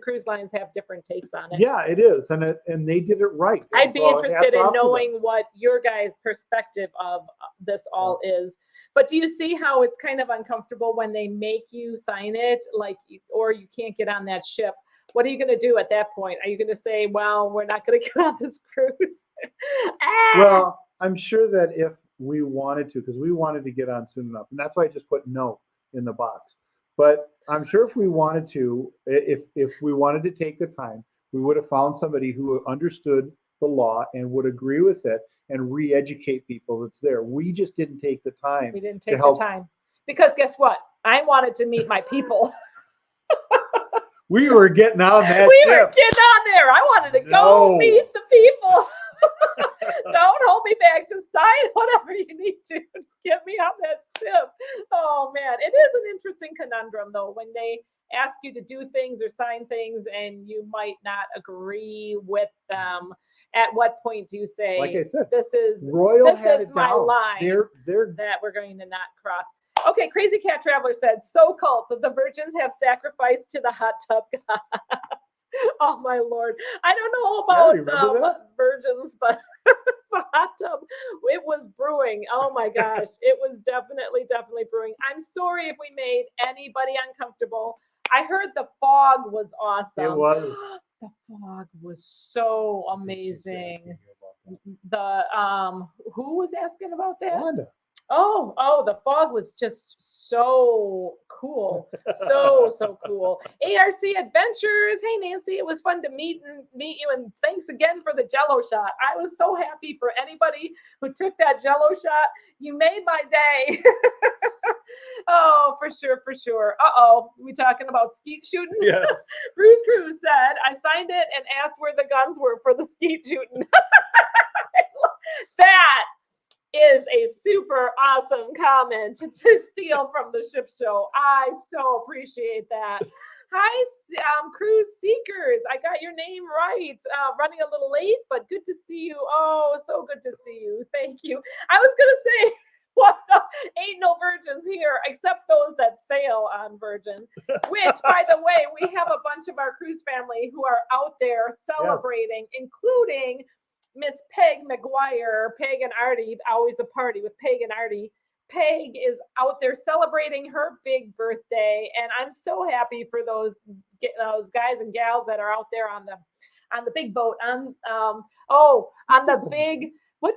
cruise lines have different takes on it. Yeah, it is, and they did it right. I'd be So interested hats in off to them. knowing what your guys' perspective of this all is. But do you see how it's kind of uncomfortable when they make you sign it, like, or you can't get on that ship? What are you going to do at that point? Are you going to say, "Well, we're not going to get on this cruise"? Ah! Well, I'm sure that if we wanted to, because we wanted to get on soon enough, and that's why I just put no in the box. But I'm sure if we wanted to, if we wanted to take the time, we would have found somebody who understood the law and would agree with it and re-educate people that's there. We just didn't take the time. We didn't to take the help. time because guess what? I wanted to meet my people. We were getting on that We were ship. getting on there. I wanted to go No. meet the people. Don't hold me back. Just sign whatever you need to get me on that ship. Oh man, it is an interesting conundrum though when they ask you to do things or sign things and you might not agree with them. At what point do you say, Like I said, "This is Royal this had is it my down. line They're that we're going to not cross"? Okay, Crazy Cat Traveler said, "So cult that the virgins have sacrificed to the hot tub gods." Oh my lord! I don't know about remember that? virgins, but the hot tub, it was brewing. Oh my gosh, it was definitely brewing. I'm sorry if we made anybody uncomfortable. I heard the fog was awesome. It was. The fog was so amazing. The who was asking about that? Wanda. Oh, the fog was just so cool. So cool. ARC Adventures. Hey Nancy, it was fun to meet you and thanks again for the Jello shot. I was so happy for anybody who took that Jello shot. You made my day. Oh, for sure. Uh-oh. We talking about skeet shooting? Yes. Bruce Cruz said, "I signed it and asked where the guns were for the skeet shooting." That is a super awesome comment to steal from the ship show. I so appreciate that. Hi, Cruise Seekers. I got your name right. Running a little late, but good to see you. Oh, so good to see you. Thank you. I was going to say, what? Ain't no virgins here except those that sail on Virgin, which, by the way, we have a bunch of our cruise family who are out there celebrating, including Miss Peg McGuire, Peg and Artie, always a party with Peg and Artie. Peg is out there celebrating her big birthday, and I'm so happy for those guys and gals that are out there on the big boat. On the big. What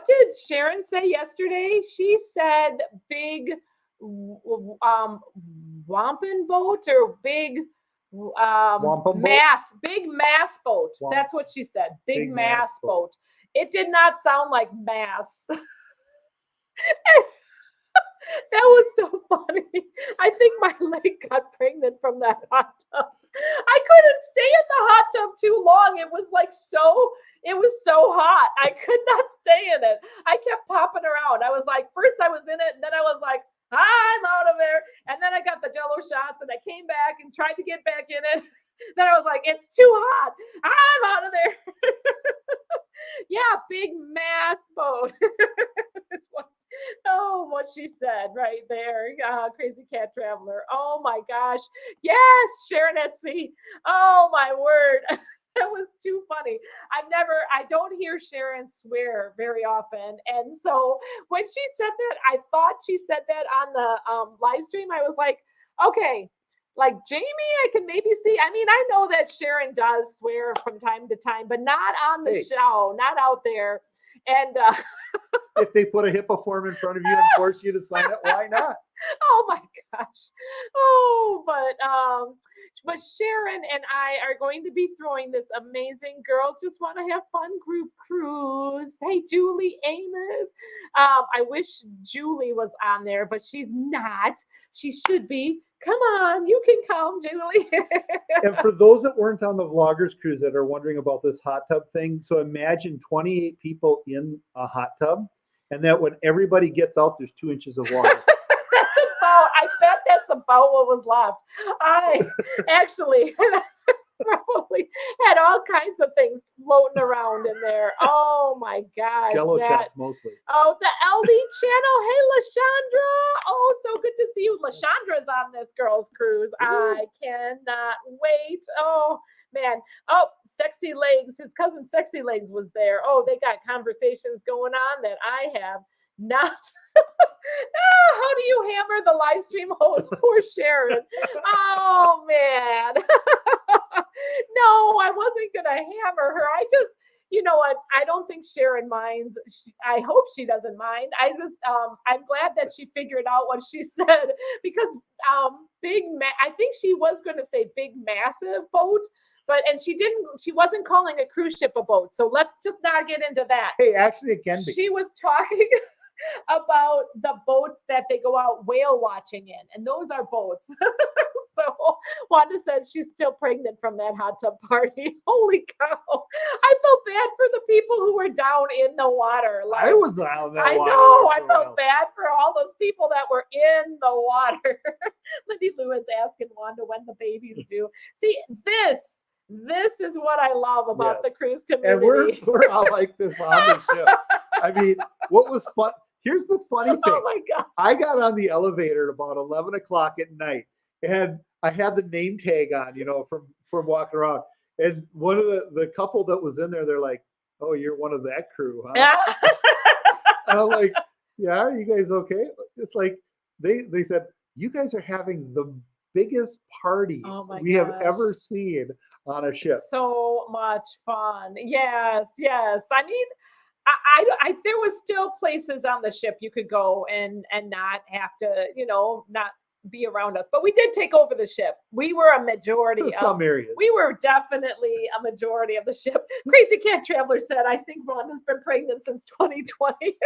did Sharon say yesterday? She said big wampin boat or big Wampum boat? big mass boat. That's what she said. Big mass boat. It did not sound like mass. That was so funny. I think my leg got pregnant from that hot tub. I couldn't stay in the hot tub too long. It was so hot. I could not stay in it. I kept popping around. I was like, first I was in it, and then I was like, I'm out of there. And then I got the Jello shots, and I came back and tried to get back in it. Then I was like, it's too hot. I'm out of there. Yeah, big mass boat. Oh, what she said right there. Crazy Cat Traveler. Oh my gosh. Yes, Sharon at Sea. Oh my word. That was too funny. I don't hear Sharon swear very often. And so when she said that, I thought she said that on the live stream. I was like, okay, like Jamie, I can maybe see. I mean, I know that Sharon does swear from time to time, but not on the show, not out there. And if they put a HIPAA form in front of you and force you to sign it, why not? Oh my gosh. Oh, but Sharon and I are going to be throwing this amazing Girls Just Want to Have Fun group cruise. Hey, Julie Amos. I wish Julie was on there, but she's not. She should be. Come on, you can come, Julie. And for those that weren't on the Vloggers Cruise that are wondering about this hot tub thing, so imagine 28 people in a hot tub, and that when everybody gets out, there's 2 inches of water. I bet that's about what was left. I actually, probably had all kinds of things floating around in there. Oh my gosh. Jello that- shots mostly. Oh, the LD channel. Hey, LaShandra. Oh, so good to see you. LaShandra's on this girls' cruise. I cannot wait. Oh, man. Oh, Sexy Legs. His cousin Sexy Legs was there. Oh, they got conversations going on that I have not. How do you hammer the live stream host? Poor Sharon. Oh, man. No, I wasn't going to hammer her. I just, you know what? I don't think Sharon minds. I hope she doesn't mind. I'm glad that she figured out what she said because I think she was going to say big, massive boat, and she wasn't calling a cruise ship a boat. So let's just not get into that. Hey, actually, it can be. She was talking about the boats that they go out whale watching in, and those are boats. So Wanda says she's still pregnant from that hot tub party. Holy cow. I felt bad for the people who were down in the water. I was out of that I water know. I there for a while. felt bad for all those people that were in the water. Lindy Lou is asking Wanda when the babies do. See, this is what I love about the Yes. cruise And community. we're all like this on the ship. I mean, what was fun? Here's the funny thing. Oh my God. I got on the elevator at about 11 o'clock at night, and I had the name tag on, from walking around. And one of the couple that was in there, they're like, "Oh, you're one of that crew, huh?" Yeah. And I'm like, "Yeah, are you guys okay?" It's like they said, "You guys are having the biggest party Oh my we have gosh. ever seen on a ship." So much fun. Yes, yes. I mean, I there was still places on the ship you could go and not have to, not be around us. But we did take over the ship. We were a majority To of some areas. we were definitely a majority of the ship. Crazy Cat Traveler said, I think Rhonda's been pregnant since 2020.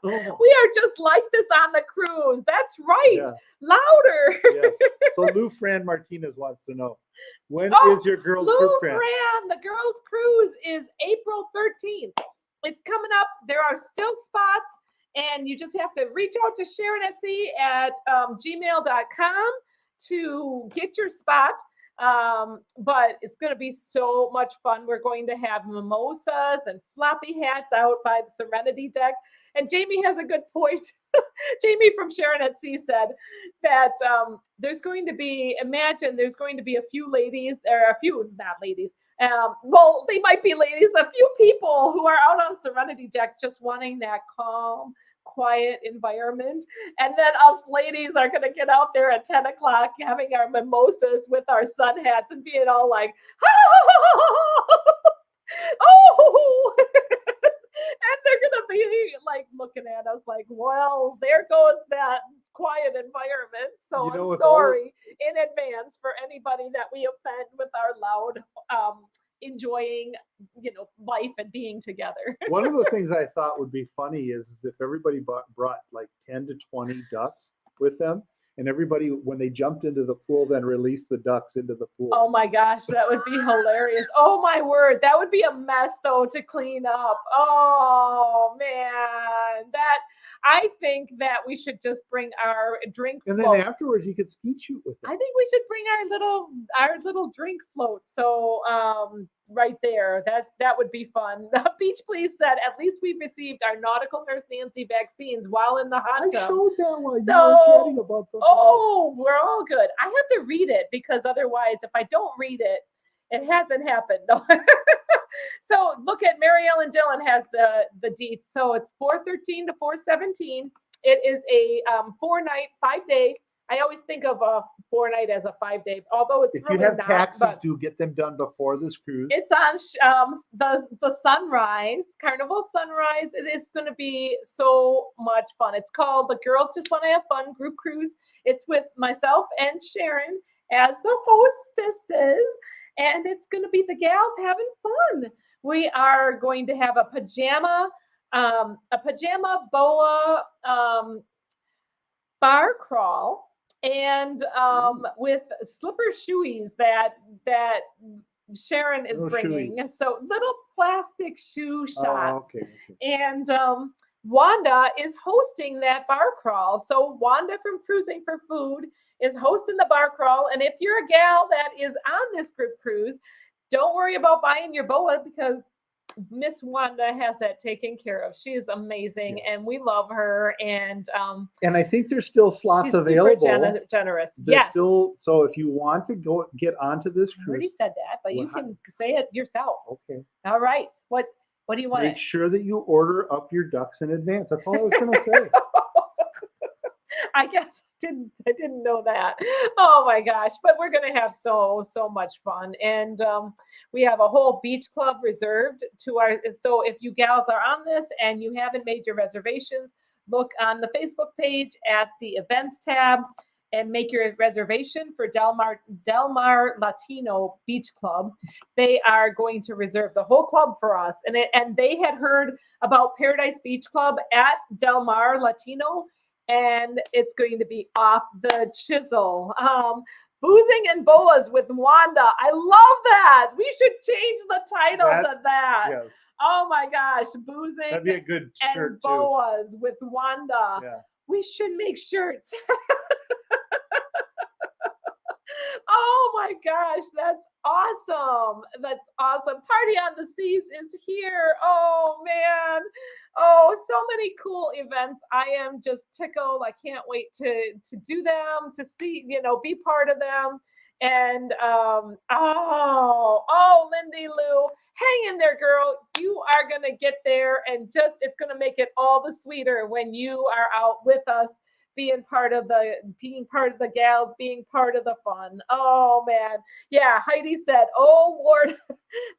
Oh, We are just like this on the cruise. That's right. yeah, Louder. yes. So Lou Fran Martinez wants to know, when is Oh, your girls' Lou group Fran? Fran, the girls' cruise is April 13th. It's coming up. There are still spots, and you just have to reach out to Sharon at Sea at gmail.com to get your spot. But it's going to be so much fun. We're going to have mimosas and floppy hats out by the Serenity deck. And Jamie has a good point. Jamie from Sharon at Sea said that there's going to be a few ladies, not ladies. Well, they might be ladies, a few people who are out on Serenity deck just wanting that calm, quiet environment. And then us ladies are going to get out there at 10 o'clock having our mimosas with our sun hats and being all like, oh, and they're going to be like looking at us like, well, there goes that quiet environment. So You know, I'm with all the- sorry in advance for anybody that we offend with our loud, enjoying, life and being together. One of the things I thought would be funny is if everybody brought like 10 to 20 ducks with them, and everybody, when they jumped into the pool, then released the ducks into the pool. Oh my gosh, that would be hilarious. Oh my word, that would be a mess though to clean up. Oh man, I think that we should just bring our drink And then floats. afterwards, you could skeet shoot with I them. think we should bring our little drink float. So right there, that would be fun. Beach Please said, at least we've received our nautical nurse Nancy vaccines while in the hot I tub. showed that one. You So- were chatting about something else. Oh, we're all good. I have to read it because otherwise, if I don't read it, it hasn't happened. No. So look at Mary Ellen Dillon has the deets. So it's 413 to 417. It is a 4-night, 5-day. I always think of a 4-night as a 5-day, although it's If really you have not, taxes, but do get them done before this cruise. it's on the Sunrise, Carnival Sunrise. It is going to be so much fun. It's called The Girls Just Want to Have Fun Group Cruise. It's with myself and Sharon as the hostesses, and it's going to be the gals having fun. We are going to have a pajama boa bar crawl, and with slipper shoeies that Sharon is Little bringing. shoeies. So little plastic shoe shots. Oh, okay. And Wanda is hosting that bar crawl. So Wanda from Cruising for Food is hosting the bar crawl. And if you're a gal that is on this group cruise, don't worry about buying your boa because Miss Wanda has that taken care of. She is amazing, Yes. and we love her. And And I think there's still slots she's available. super generous. There's Yes, still, so if you want to go get onto this I already cruise, said that, but you Well, can say it yourself. okay, All right. What do you want? make sure that you order up your ducks in advance. That's all I was going to say. I guess I didn't know that. Oh my gosh. But we're gonna have so much fun. And we have a whole beach club reserved to our so if you gals are on this and you haven't made your reservations, look on the Facebook page at the events tab and make your reservation for Del Mar Latino Beach Club. They are going to reserve the whole club for us. And they had heard about Paradise Beach Club at Del Mar Latino, and it's going to be off the chisel. Boozing and Boas with Wanda. I love that. We should change the title to that. Yes, Oh my gosh, Boozing that'd be a good and shirt too. Boas with Wanda. Yeah. We should make shirts. Oh my gosh, that's awesome. That's awesome. Party on the Seas is here. Oh man. Oh, so many cool events. I am just tickled. I can't wait to do them, to see, be part of them. And Lindy Lou, hang in there, girl. You are gonna get there, and it's gonna make it all the sweeter when you are out with us, being part of the gals, being part of the fun. Oh man. Yeah, Heidi said, oh Lord,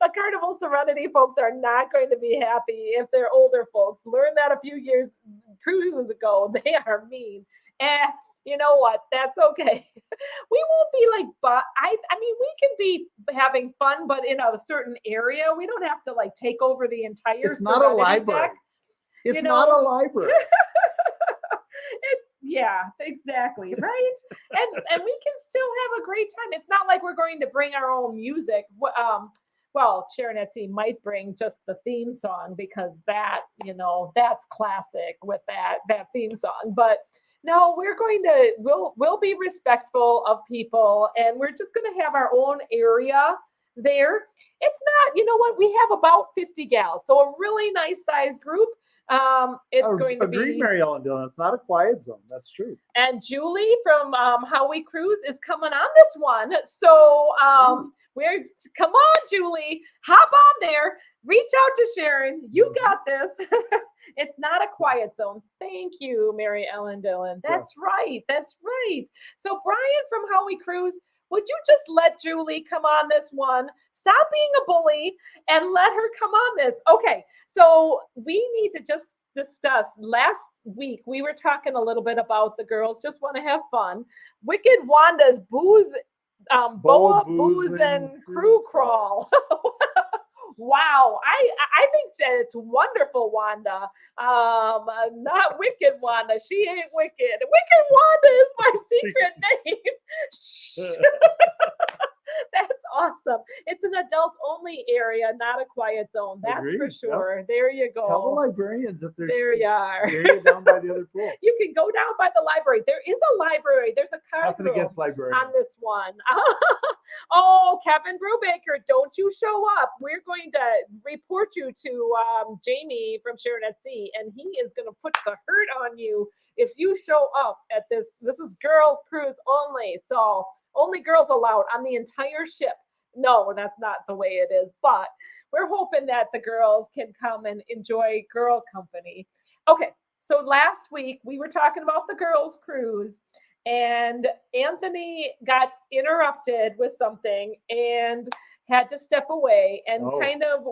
the Carnival Serenity folks are not going to be happy if they're older folks. Learned that a few cruises ago. They are mean. You know what? That's okay. We won't be like, but I mean, we can be having fun, but in a certain area. We don't have to like take over the entire It's not a Serenity library. deck. It's You not know- a library. Yeah, exactly. Right. And we can still have a great time. It's not like we're going to bring our own music. Well, Sharon Etsy might bring just the theme song because that's classic with that theme song. But no, we'll be respectful of people, and we're just going to have our own area there. It's not, you know what? We have about 50 gals, so a really nice size group. It's going to Agreed, be. Mary Ellen Dillon. It's not a quiet zone. That's true. And Julie from How We Cruise is coming on this one. So come on, Julie, hop on there. Reach out to Sharon. You got this. It's not a quiet zone. Thank you, Mary Ellen Dillon. That's right. That's right. So Brian from How We Cruise, would you just let Julie come on this one? Stop being a bully and let her come on this. Okay. So we need to just discuss. Last week, we were talking a little bit about the girls just want to have fun. Wicked Wanda's boa booze and crew crawl. Wow, I think that it's wonderful, Wanda. Not Wicked Wanda. She ain't wicked. Wicked Wanda is my secret name. Shh. That's awesome. It's an adult only area, not a quiet zone. That's for Agreed. Yep. sure. There you go. Tell the librarians if there's There you are. area down by the other pool. You can go down by the library. There is a library. There's a card Nothing room against librarians. on this one. Oh, Kevin Brubaker, don't you show up. We're going to report you to Jamie from Sharon at Sea, and he is going to put the hurt on you if you show up at this. This is girls cruise only, so only girls allowed on the entire ship. No, that's not the way it is, but we're hoping that the girls can come and enjoy girl company. Okay, so last week we were talking about the girls cruise, and Anthony got interrupted with something and had to step away, and kind of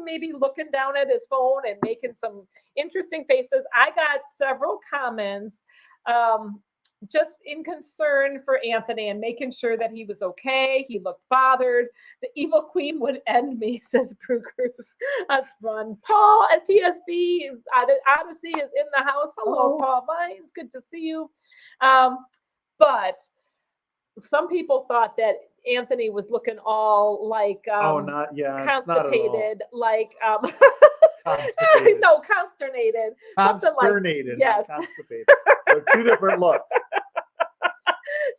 maybe looking down at his phone and making some interesting faces. I got several comments just in concern for Anthony and making sure that he was okay. He looked bothered. The evil queen would end me, says Crew Cruise. That's fun. Paul at PSB Odyssey is in the house. Hello, Paul Vines. Good to see you. But some people thought that Anthony was looking all like constipated, like Constipated. no, consternated. Something like- Consternated. yes. Not constipated. They're two different looks.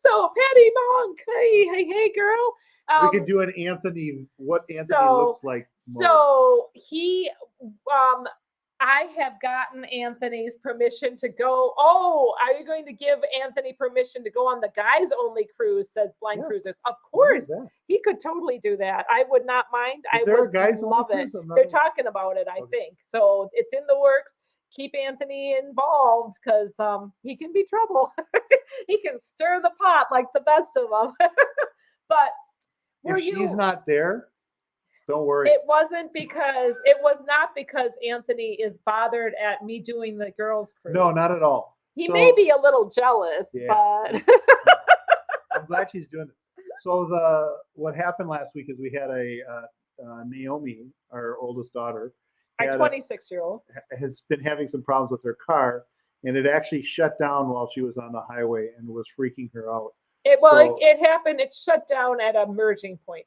So Patty Monk, hey, girl. We could do an Anthony, what Anthony so- looks like. mode. So he, I have gotten Anthony's permission to go. Oh, are you going to give Anthony permission to go on the guys only cruise? Says Blind Yes. Cruises. Of What course, is that? he could totally do that. I would not mind. Is I there a would guys only love it. cruise? I'm not They're aware. talking about it, I Okay. think. So it's in the works. Keep Anthony involved because he can be trouble. He can stir the pot like the best of them. But were If you? she's not there, don't worry. It was not because Anthony is bothered at me doing the girls cruise. No, not at all. He So- may be a little jealous, Yeah. but I'm glad she's doing this. So what happened last week is we had Naomi, our oldest daughter, my had 26-year-old. has been having some problems with her car, and it actually shut down while she was on the highway and was freaking her out. So- It happened. It shut down at a merging point,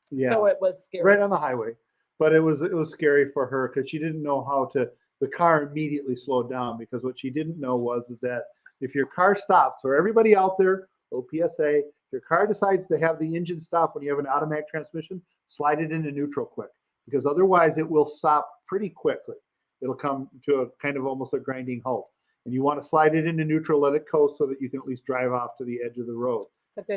Yeah, so it was scary. right on the highway. But it was scary for her because she didn't know how to. The car immediately slowed down because what she didn't know is that if your car stops, or everybody out there, OPSA, if your car decides to have the engine stop when you have an automatic transmission, slide it into neutral quick because otherwise it will stop pretty quickly. It'll come to a kind of almost a grinding halt. And you want to slide it into neutral, let it coast so that you can at least drive off to the edge of the road. That's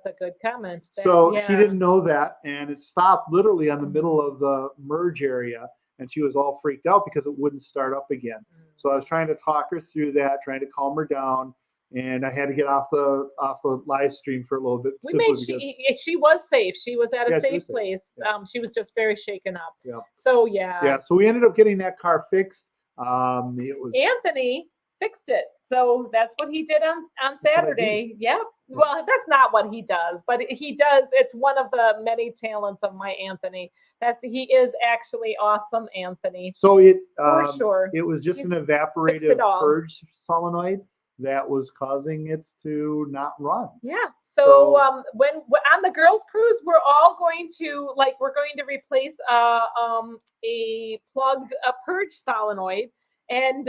a good comment. there. So Yeah. she didn't know that, and it stopped literally on the middle of the merge area, and she was all freaked out because it wouldn't start up again. So I was trying to talk her through that, trying to calm her down, and I had to get off the live stream for a little bit. We simply made because- she was safe. She was at a Yeah, she safe was safe. place. Yeah. She was just very shaken up. Yeah. So yeah. yeah. So we ended up getting that car fixed. It was Anthony fixed it. So that's what he did on what I do. Saturday. Yep. Well, that's not what he does, but he does. It's one of the many talents of my Anthony. He is actually awesome, Anthony. so it For sure. it was just He's an fixed evaporative it all. purge solenoid that was causing it to not run. Yeah. So- So when on the girls' cruise, we're all going to replace a plugged purge solenoid, and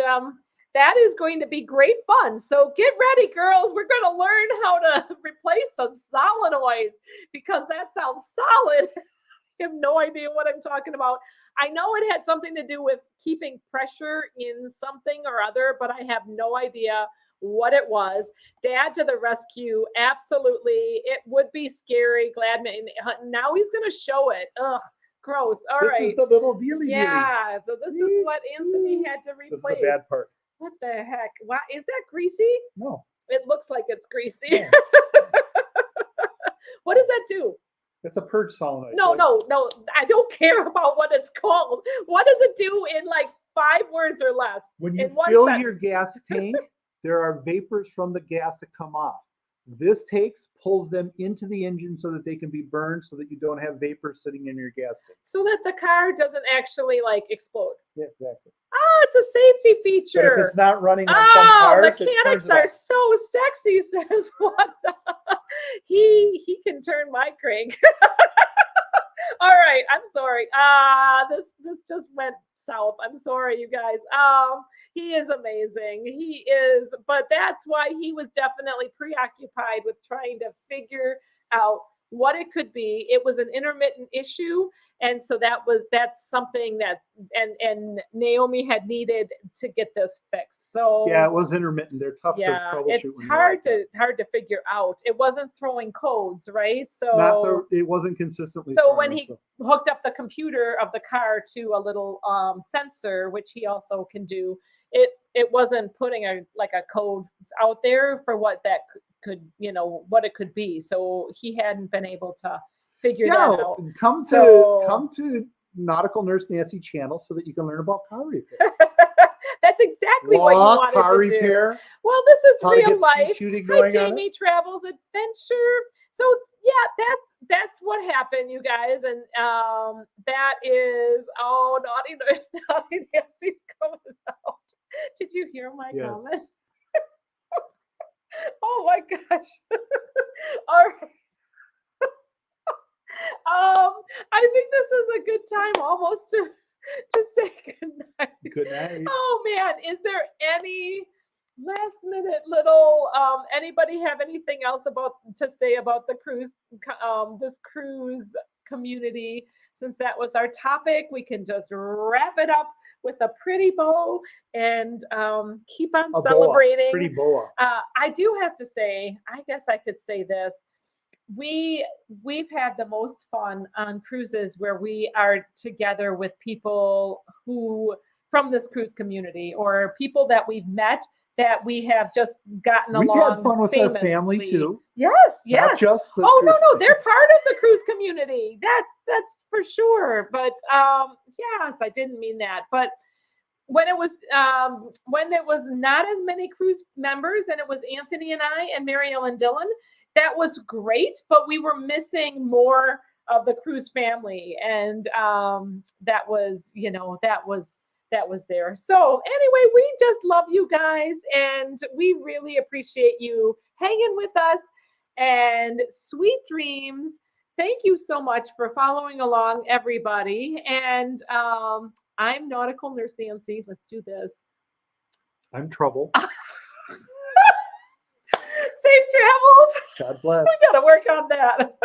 that is going to be great fun. So get ready, girls. We're going to learn how to replace some solenoids because that sounds solid. I have no idea what I'm talking about. I know it had something to do with keeping pressure in something or other, but I have no idea what it was. Dad to the rescue. Absolutely. It would be scary. Now he's going to show it. Ugh, gross. All this right. is the little dealy. Yeah. So this is what Anthony had to This is replace. the bad part. What the heck? Why is that greasy? No. It looks like it's greasy. Yeah. What does that do? It's a purge solenoid. No, So I don't care about what it's called. What does it do in like 5 words or less? When you in one fill sentence. your gas tank, there are vapors from the gas that come off. This pulls them into the engine so that they can be burned so that you don't have vapor sitting in your gas tank. So that the car doesn't actually like explode. Yeah, exactly. Oh, it's a safety But if feature. it's not running on some Oh, cars, it mechanics turns it are off. so sexy, says what he can turn my crank. All right, I'm sorry. This just went south. I'm sorry, you guys. He is amazing. He is, but that's why he was definitely preoccupied with trying to figure out what it could be. It was an intermittent issue. And so that's something that and Naomi had needed to get this fixed. So Yeah, it was intermittent. They're tough yeah, to troubleshoot. it's when you're like that. hard to figure out. It wasn't throwing codes, right? So It wasn't consistently. so throwing when them, he so- hooked up the computer of the car to a little sensor, which he also can do, it wasn't putting a code out there for what that could what it could be. So he hadn't been able to figure that Yeah, out. come So- to Nautical Nurse Nancy channel so that you can learn about car repair. That's exactly what you Law, wanted car to do. repair, Well, this is how to real get life. speed shooting Hi, going on it. Jamie Travels Adventure. So yeah, that's what happened, you guys, and that is naughty Nancy's coming out. Did you hear my Yes. comment? Oh my gosh! All right. I think this is a good time almost to say goodnight. Good night. Oh man, is there any last minute little anybody have anything else about to say about the this cruise community? Since that was our topic, we can just wrap it up with a pretty bow and keep on A boa, celebrating. pretty boa. I do have to say, I guess I could say this. We've had the most fun on cruises where we are together with people who from this cruise community or people that we've met that we have just gotten We've along had fun with our family famously. too. Yes, Not yes. just the Oh no, cruise- no, they're part of the cruise community. That's for sure. But yes, I didn't mean that. But when it was not as many cruise members and it was Anthony and I and Mary Ellen Dillon, that was great, but we were missing more of the cruise family. And that was, that was there. So anyway, we just love you guys and we really appreciate you hanging with us and sweet dreams. Thank you so much for following along, everybody. And I'm Nautical Nurse Nancy. Let's do this. I'm Trouble. Safe travels. God bless. We got to work on that.